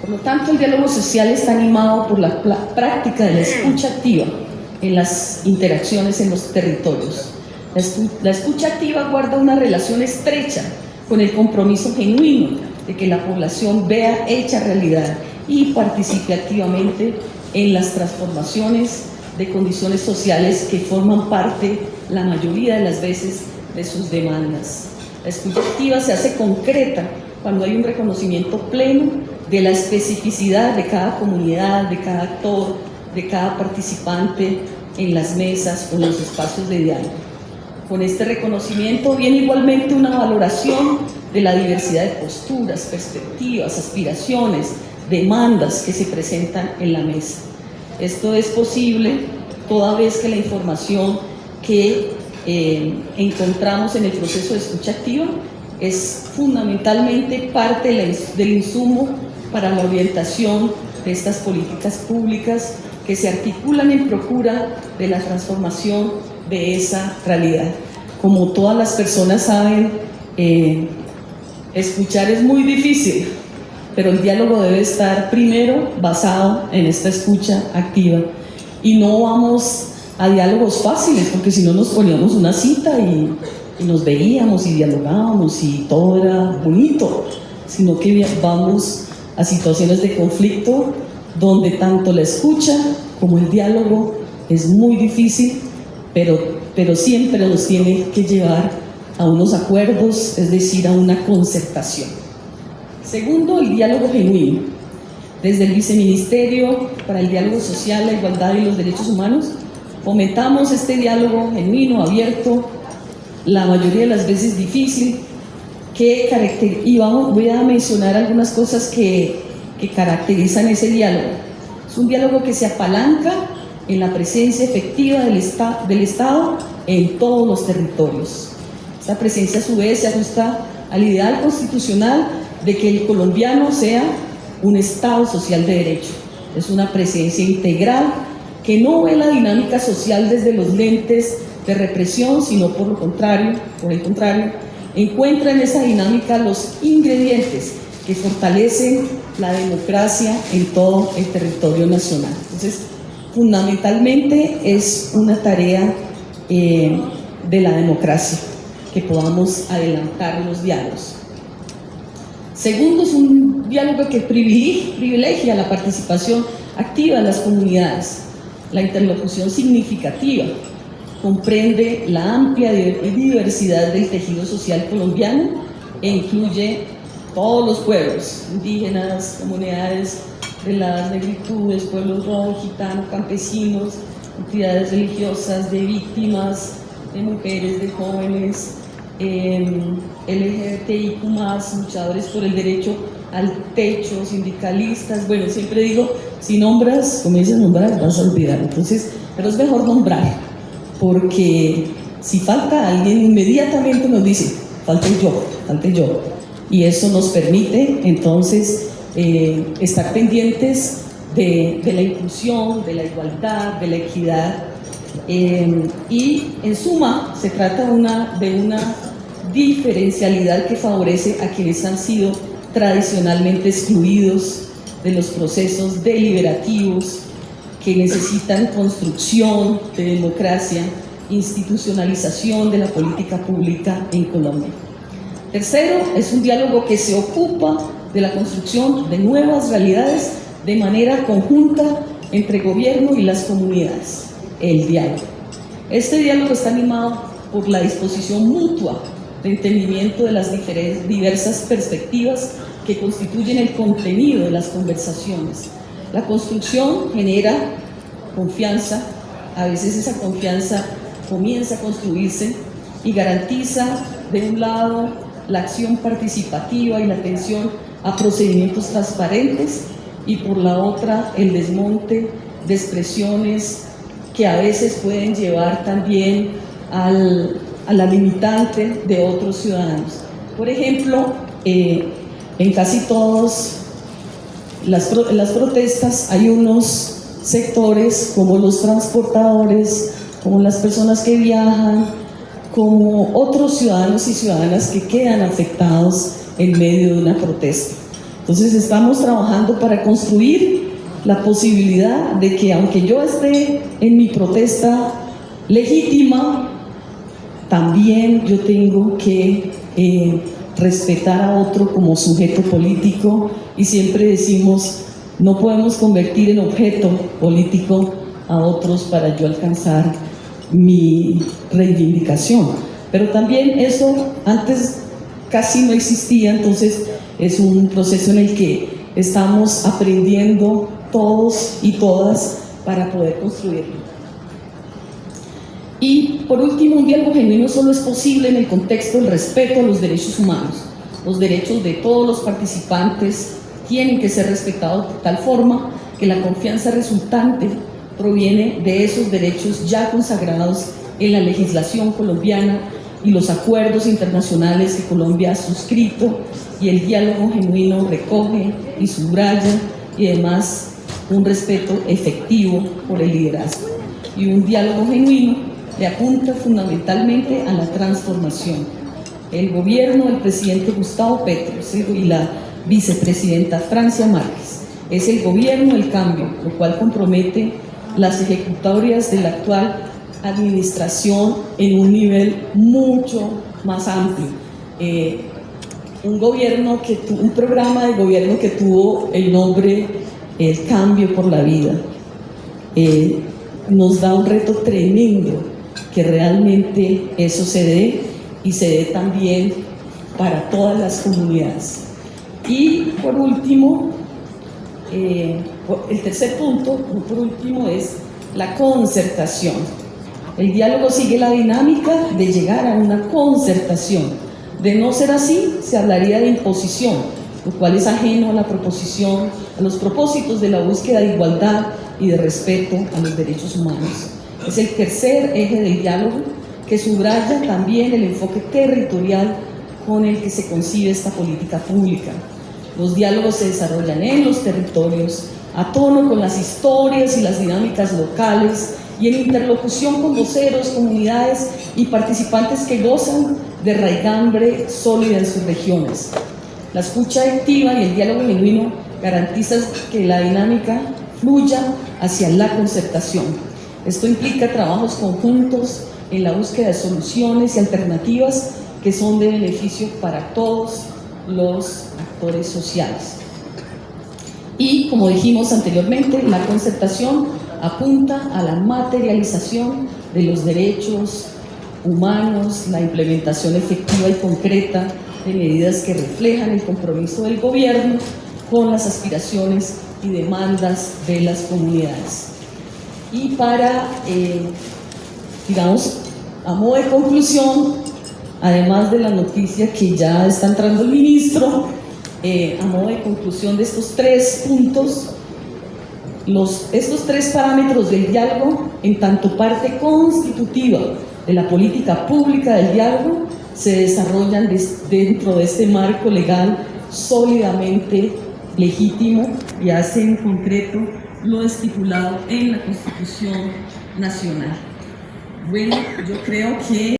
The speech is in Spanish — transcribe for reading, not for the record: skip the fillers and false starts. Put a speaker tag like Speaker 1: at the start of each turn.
Speaker 1: Por lo tanto, el diálogo social está animado por la práctica de la escucha activa en las interacciones en los territorios. La escucha activa guarda una relación estrecha con el compromiso genuino de que la población vea hecha realidad y participe activamente en las transformaciones de condiciones sociales que forman parte, la mayoría de las veces, de sus demandas. La escucha activa se hace concreta cuando hay un reconocimiento pleno de la especificidad de cada comunidad, de cada actor, de cada participante en las mesas o en los espacios de diálogo. Con este reconocimiento viene igualmente una valoración de la diversidad de posturas, perspectivas, aspiraciones, demandas que se presentan en la mesa. Esto es posible toda vez que la información que encontramos en el proceso de escucha activa es fundamentalmente parte del insumo para la orientación de estas políticas públicas que se articulan en procura de la transformación de esa realidad. Como todas las personas saben, escuchar es muy difícil, pero el diálogo debe estar primero basado en esta escucha activa. Y no vamos a diálogos fáciles, porque si no nos poníamos una cita y nos veíamos y dialogábamos y todo era bonito, sino que vamos a situaciones de conflicto donde tanto la escucha como el diálogo es muy difícil, pero siempre nos tiene que llevar a unos acuerdos, es decir, a una concertación. Segundo, el diálogo genuino. Desde el Viceministerio para el Diálogo Social, la Igualdad y los Derechos Humanos fomentamos este diálogo genuino, abierto, la mayoría de las veces difícil, y voy a mencionar algunas cosas que caracterizan ese diálogo. Es un diálogo que se apalanca en la presencia efectiva del Estado en todos los territorios. Esta presencia a su vez se ajusta al ideal constitucional de que el colombiano sea un Estado social de derecho. Es una presencia integral que no ve la dinámica social desde los lentes de represión, sino por el contrario, encuentra en esa dinámica los ingredientes que fortalecen la democracia en todo el territorio nacional. Entonces, fundamentalmente es una tarea de la democracia, que podamos adelantar los diálogos. Segundo, es un diálogo que privilegia la participación activa de las comunidades, la interlocución significativa, comprende la amplia diversidad del tejido social colombiano e incluye todos los pueblos, indígenas, comunidades de las negritudes, pueblos rojos, gitanos, campesinos, entidades religiosas, de víctimas, de mujeres, de jóvenes, LGBTIQ+, luchadores por el derecho al techo, sindicalistas. Bueno, siempre digo, si nombras, comienzas a nombrar, vas a olvidar. Entonces, pero es mejor nombrar, porque si falta alguien, inmediatamente nos dice, falta yo. Y eso nos permite, entonces, estar pendientes de la inclusión, de la igualdad, de la equidad. Y en suma, se trata de una diferencialidad que favorece a quienes han sido tradicionalmente excluidos de los procesos deliberativos que necesitan construcción de democracia, institucionalización de la política pública en Colombia. Tercero, es un diálogo que se ocupa de la construcción de nuevas realidades de manera conjunta entre gobierno y las comunidades. El diálogo. Este diálogo está animado por la disposición mutua de entendimiento de las diversas perspectivas que constituyen el contenido de las conversaciones. La construcción genera confianza, a veces esa confianza comienza a construirse y garantiza, de un lado, la acción participativa y la atención a procedimientos transparentes, y por la otra, el desmonte de expresiones que a veces pueden llevar también a la limitante de otros ciudadanos. Por ejemplo, en casi todas las protestas hay unos sectores como los transportadores, como las personas que viajan, como otros ciudadanos y ciudadanas que quedan afectados en medio de una protesta. Entonces estamos trabajando para construir la posibilidad de que, aunque yo esté en mi protesta legítima, también yo tengo que respetar a otro como sujeto político, y siempre decimos, no podemos convertir en objeto político a otros para yo alcanzar mi reivindicación. Pero también eso antes casi no existía, entonces es un proceso en el que estamos aprendiendo todos y todas para poder construirlo. Y por último, un diálogo genuino solo es posible en el contexto del respeto a los derechos humanos. Los derechos de todos los participantes tienen que ser respetados de tal forma que la confianza resultante proviene de esos derechos ya consagrados en la legislación colombiana y los acuerdos internacionales que Colombia ha suscrito, y el diálogo genuino recoge y subraya, y además un respeto efectivo por el liderazgo. Y un diálogo genuino le apunta fundamentalmente a la transformación. El gobierno del presidente Gustavo Petro y la vicepresidenta Francia Márquez es el gobierno del cambio, lo cual compromete las ejecutorias de la actual administración en un nivel mucho más amplio. Un programa de gobierno que tuvo el nombre El Cambio por la Vida. Nos da un reto tremendo que realmente eso se dé, y se dé también para todas las comunidades. Y por último, el tercer punto, por último, es la concertación. El diálogo sigue la dinámica de llegar a una concertación. De no ser así, se hablaría de imposición, lo cual es ajeno a la proposición, a los propósitos de la búsqueda de igualdad y de respeto a los derechos humanos. Es el tercer eje del diálogo, que subraya también el enfoque territorial con el que se concibe esta política pública. Los diálogos se desarrollan en los territorios, a tono con las historias y las dinámicas locales, y en interlocución con voceros, comunidades y participantes que gozan de raigambre sólida en sus regiones. La escucha activa y el diálogo genuino garantizan que la dinámica fluya hacia la concertación. Esto implica trabajos conjuntos en la búsqueda de soluciones y alternativas que son de beneficio para todos los actores sociales. Y, como dijimos anteriormente, la concertación apunta a la materialización de los derechos humanos, la implementación efectiva y concreta de medidas que reflejan el compromiso del gobierno con las aspiraciones y demandas de las comunidades. Y para, digamos, a modo de conclusión, además de la noticia que ya está entrando el ministro, a modo de conclusión de estos tres puntos, estos tres parámetros del diálogo, en tanto parte constitutiva de la política pública del diálogo, se desarrollan dentro de este marco legal sólidamente legítimo y hacen concreto lo estipulado en la Constitución Nacional. Bueno, yo creo que